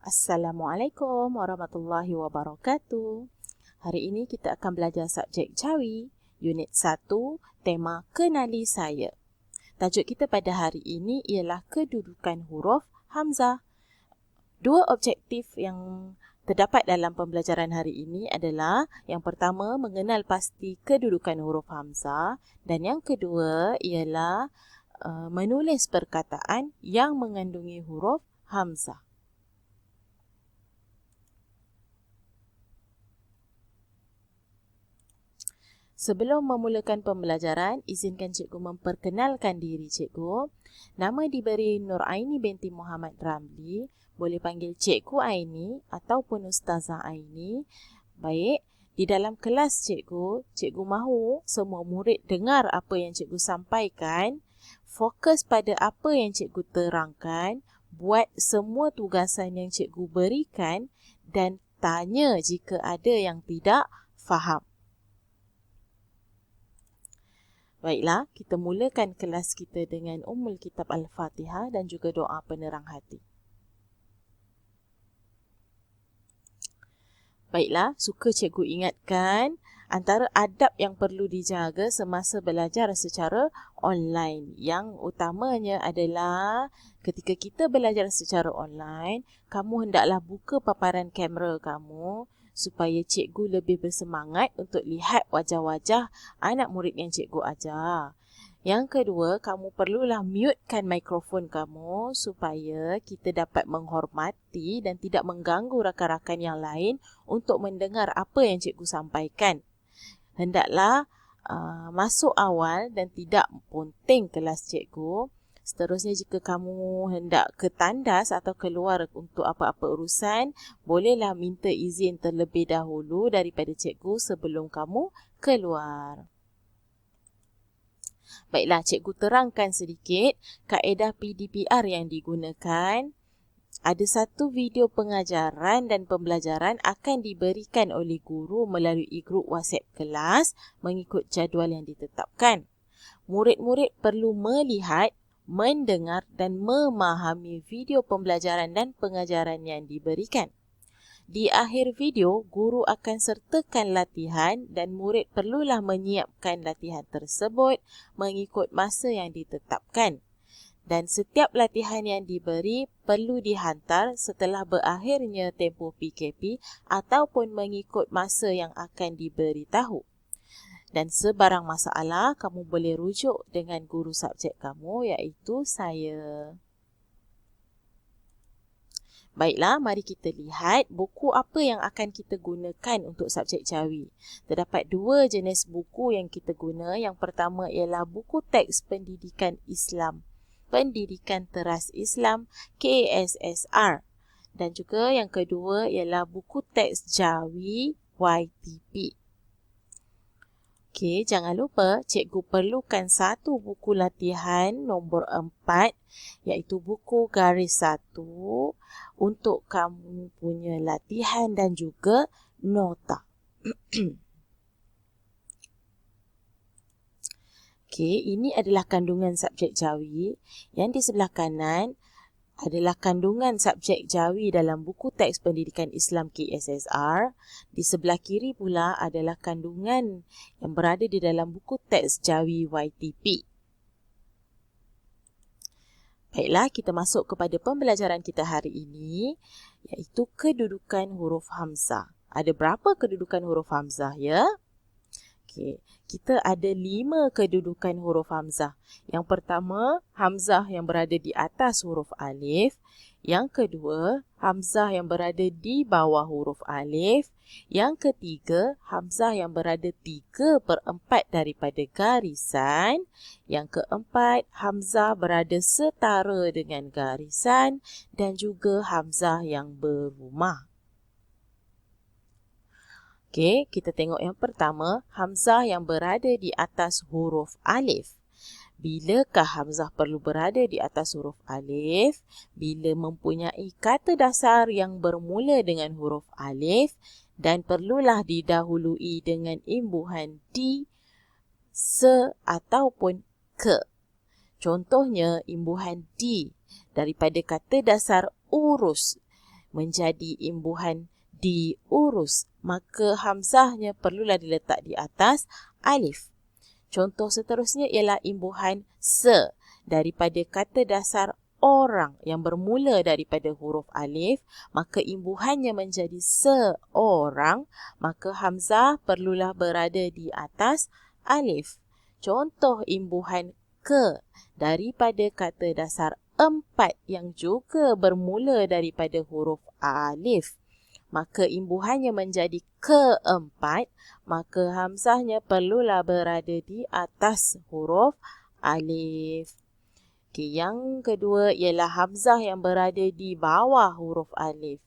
Assalamualaikum warahmatullahi wabarakatuh. Hari ini kita akan belajar subjek Jawi, Unit 1, tema Kenali Saya. Tajuk kita pada hari ini ialah kedudukan huruf Hamzah. Dua objektif yang terdapat dalam pembelajaran hari ini adalah yang pertama, mengenal pasti kedudukan huruf Hamzah, dan yang kedua ialah menulis perkataan yang mengandungi huruf Hamzah. Sebelum memulakan pembelajaran, izinkan cikgu memperkenalkan diri cikgu. Nama diberi Nuraini binti Muhammad Ramli. Boleh panggil Cikgu Aini ataupun Ustazah Aini. Baik, di dalam kelas cikgu mahu semua murid dengar apa yang cikgu sampaikan, fokus pada apa yang cikgu terangkan, buat semua tugasan yang cikgu berikan dan tanya jika ada yang tidak faham. Baiklah, kita mulakan kelas kita dengan Ummul Kitab Al-Fatihah dan juga doa penerang hati. Baiklah, suka cikgu ingatkan, antara adab yang perlu dijaga semasa belajar secara online. Yang utamanya adalah ketika kita belajar secara online, kamu hendaklah buka paparan kamera kamu supaya cikgu lebih bersemangat untuk lihat wajah-wajah anak murid yang cikgu ajar. Yang kedua, kamu perlulah mutekan mikrofon kamu supaya kita dapat menghormati dan tidak mengganggu rakan-rakan yang lain untuk mendengar apa yang cikgu sampaikan. Hendaklah masuk awal dan tidak ponteng kelas cikgu. Seterusnya, jika kamu hendak ke tandas atau keluar untuk apa-apa urusan, bolehlah minta izin terlebih dahulu daripada cikgu sebelum kamu keluar. Baiklah, cikgu terangkan sedikit kaedah PDPR yang digunakan. Ada satu video pengajaran dan pembelajaran akan diberikan oleh guru melalui grup WhatsApp kelas mengikut jadual yang ditetapkan. Murid-murid perlu melihat, mendengar dan memahami video pembelajaran dan pengajaran yang diberikan. Di akhir video, guru akan sertakan latihan dan murid perlulah menyiapkan latihan tersebut mengikut masa yang ditetapkan. Dan setiap latihan yang diberi perlu dihantar setelah berakhirnya tempoh PKP ataupun mengikut masa yang akan diberitahu. Dan sebarang masalah, kamu boleh rujuk dengan guru subjek kamu, iaitu saya. Baiklah, mari kita lihat buku apa yang akan kita gunakan untuk subjek Jawi. Terdapat dua jenis buku yang kita guna. Yang pertama ialah buku teks pendidikan Islam, Pendidikan Teras Islam, KSSR. Dan juga yang kedua ialah buku teks Jawi, YTP. Okey, jangan lupa cikgu perlukan satu buku latihan nombor 4, iaitu buku garis 1 untuk kamu punya latihan dan juga nota. Okey, ini adalah kandungan subjek Jawi. Yang di sebelah kanan adalah kandungan subjek Jawi dalam buku teks pendidikan Islam KSSR. Di sebelah kiri pula adalah kandungan yang berada di dalam buku teks Jawi YTP. Baiklah, kita masuk kepada pembelajaran kita hari ini, iaitu kedudukan huruf Hamzah. Ada berapa kedudukan huruf Hamzah, ya? Okey, kita ada 5 kedudukan huruf Hamzah. Yang pertama, Hamzah yang berada di atas huruf alif. Yang kedua, Hamzah yang berada di bawah huruf alif. Yang ketiga, Hamzah yang berada 3/4 daripada garisan. Yang keempat, Hamzah berada setara dengan garisan. Dan juga Hamzah yang berumah. Okey, kita tengok yang pertama, Hamzah yang berada di atas huruf alif. Bilakah Hamzah perlu berada di atas huruf alif? Bila mempunyai kata dasar yang bermula dengan huruf alif dan perlulah didahului dengan imbuhan di, se ataupun ke. Contohnya, imbuhan di daripada kata dasar urus. menjadi imbuhan diurus, maka hamzahnya perlulah diletak di atas alif. Contoh seterusnya ialah imbuhan se daripada kata dasar orang yang bermula daripada huruf alif, maka imbuhannya menjadi seorang, maka hamzah perlulah berada di atas alif. Contoh imbuhan ke daripada kata dasar empat yang juga bermula daripada huruf alif, maka imbuhannya menjadi keempat, maka hamzahnya perlulah berada di atas huruf alif. Okey, yang kedua ialah hamzah yang berada di bawah huruf alif.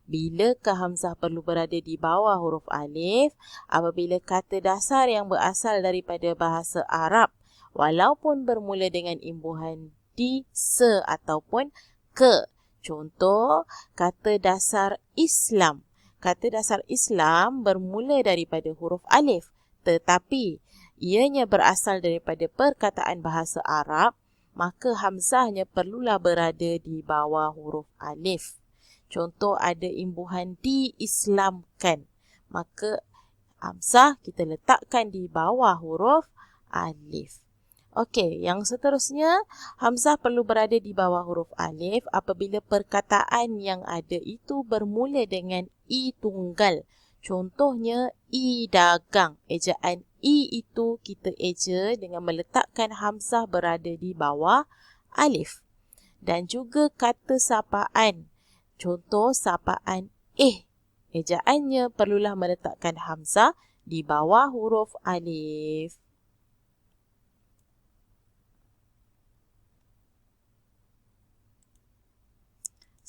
Bilakah hamzah perlu berada di bawah huruf alif? Apabila kata dasar yang berasal daripada bahasa Arab, walaupun bermula dengan imbuhan di, se ataupun ke. Contoh, kata dasar Islam. Kata dasar Islam bermula daripada huruf alif, tetapi ianya berasal daripada perkataan bahasa Arab, maka hamzahnya perlulah berada di bawah huruf alif. Contoh, ada imbuhan diislamkan, maka hamzah kita letakkan di bawah huruf alif. Okey, yang seterusnya, hamzah perlu berada di bawah huruf alif apabila perkataan yang ada itu bermula dengan i tunggal. Contohnya, i dagang. Ejaan i itu kita eja dengan meletakkan hamzah berada di bawah alif. Dan juga kata sapaan. Contoh, sapaan ejaannya perlulah meletakkan hamzah di bawah huruf alif.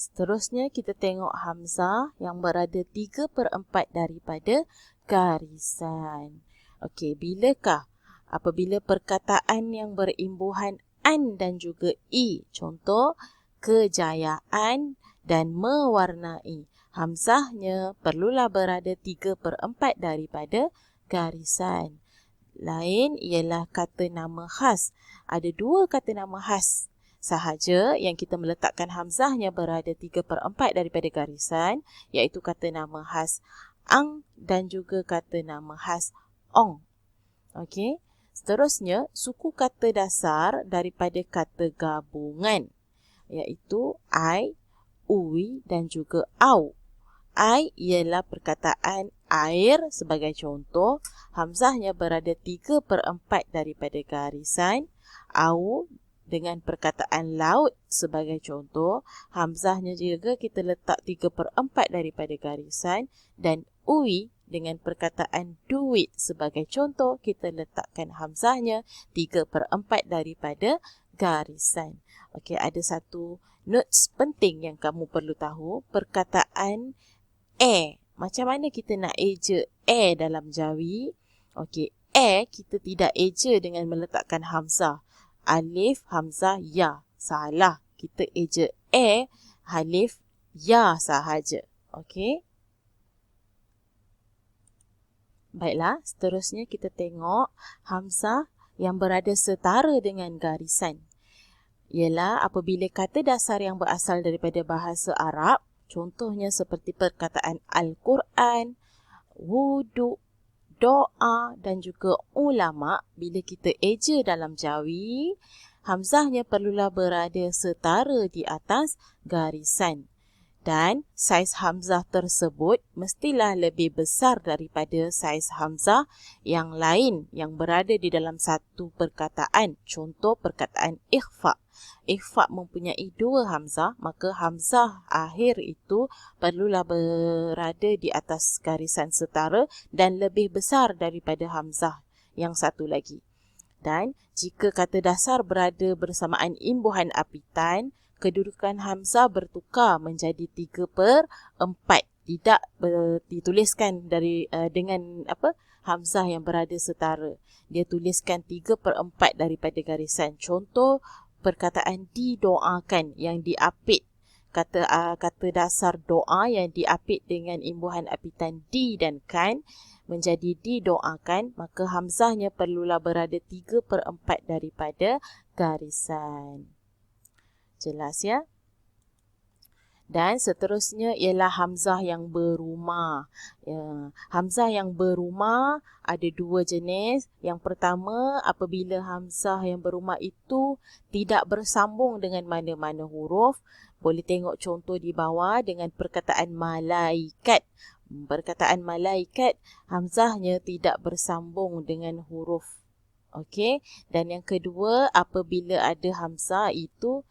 Seterusnya kita tengok hamzah yang berada 3/4 daripada garisan. Okey, bilakah? Apabila perkataan yang berimbuhan an dan juga i. Contoh, kejayaan dan mewarnai. Hamzahnya perlulah berada 3/4 daripada garisan. Lain ialah kata nama khas. Ada dua kata nama khas sahaja yang kita meletakkan hamzahnya berada 3/4 daripada garisan, iaitu kata nama khas ang dan juga kata nama khas ong. Okey. Seterusnya, suku kata dasar daripada kata gabungan, iaitu ai, ui dan juga au. Ai ialah perkataan air sebagai contoh, hamzahnya berada 3/4 daripada garisan. Au dengan perkataan laut sebagai contoh, hamzahnya juga kita letak 3/4 daripada garisan, dan ui dengan perkataan duit sebagai contoh, kita letakkan hamzahnya 3/4 daripada garisan. Okey, ada satu notes penting yang kamu perlu tahu, perkataan macam mana kita nak eja dalam jawi? Okey, kita tidak eja dengan meletakkan hamzah. Alif, hamzah, ya. Salah. Kita eja alif, ya sahaja. Okey. Baiklah, seterusnya kita tengok hamzah yang berada setara dengan garisan. Ialah apabila kata dasar yang berasal daripada bahasa Arab, contohnya seperti perkataan Al-Quran, wuduk, doa dan juga ulama, bila kita eja dalam jawi, hamzahnya perlulah berada setara di atas garisan. Dan saiz hamzah tersebut mestilah lebih besar daripada saiz hamzah yang lain yang berada di dalam satu perkataan. Contoh perkataan ikhfa. Ikhfa mempunyai dua hamzah, maka hamzah akhir itu perlulah berada di atas garisan setara dan lebih besar daripada hamzah yang satu lagi. Dan jika kata dasar berada bersamaan imbuhan apitan, kedudukan hamzah bertukar menjadi 3/4. Tidak dituliskan dengan hamzah yang berada setara. Dia tuliskan 3/4 daripada garisan. Contoh perkataan didoakan yang diapit. Kata dasar doa yang diapit dengan imbuhan apitan di dan kan menjadi didoakan, maka hamzahnya perlulah berada 3/4 daripada garisan. Jelas ya? Dan seterusnya ialah hamzah yang berumah. Ya, hamzah yang berumah ada dua jenis. Yang pertama, apabila hamzah yang berumah itu tidak bersambung dengan mana-mana huruf. Boleh tengok contoh di bawah dengan perkataan malaikat. Perkataan malaikat, hamzahnya tidak bersambung dengan huruf. Okey, dan yang kedua, apabila ada hamzah itu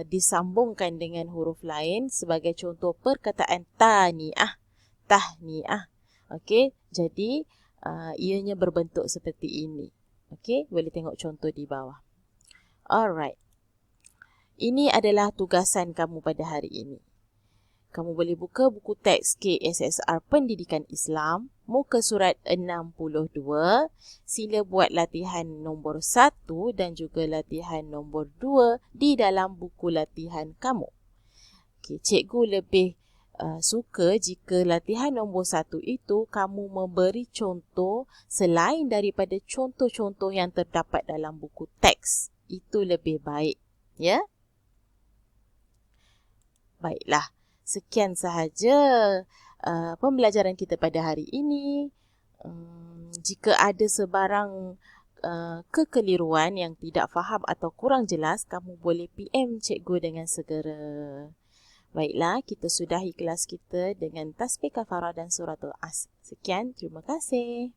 disambungkan dengan huruf lain, sebagai contoh perkataan tahniah. Okey, jadi ianya berbentuk seperti ini. Okey, boleh tengok contoh di bawah. Alright. Ini adalah tugasan kamu pada hari ini. Kamu boleh buka buku teks KSSR Pendidikan Islam, muka surat 62. Sila buat latihan nombor 1 dan juga latihan nombor 2 di dalam buku latihan kamu. Okay, cikgu lebih suka jika latihan nombor 1 itu kamu memberi contoh selain daripada contoh-contoh yang terdapat dalam buku teks. Itu lebih baik. Ya? Baiklah. Sekian sahaja pembelajaran kita pada hari ini. Jika ada sebarang kekeliruan yang tidak faham atau kurang jelas, kamu boleh PM cikgu dengan segera. Baiklah, kita sudahi kelas kita dengan tasbih kafarah dan suratul As. Sekian, terima kasih.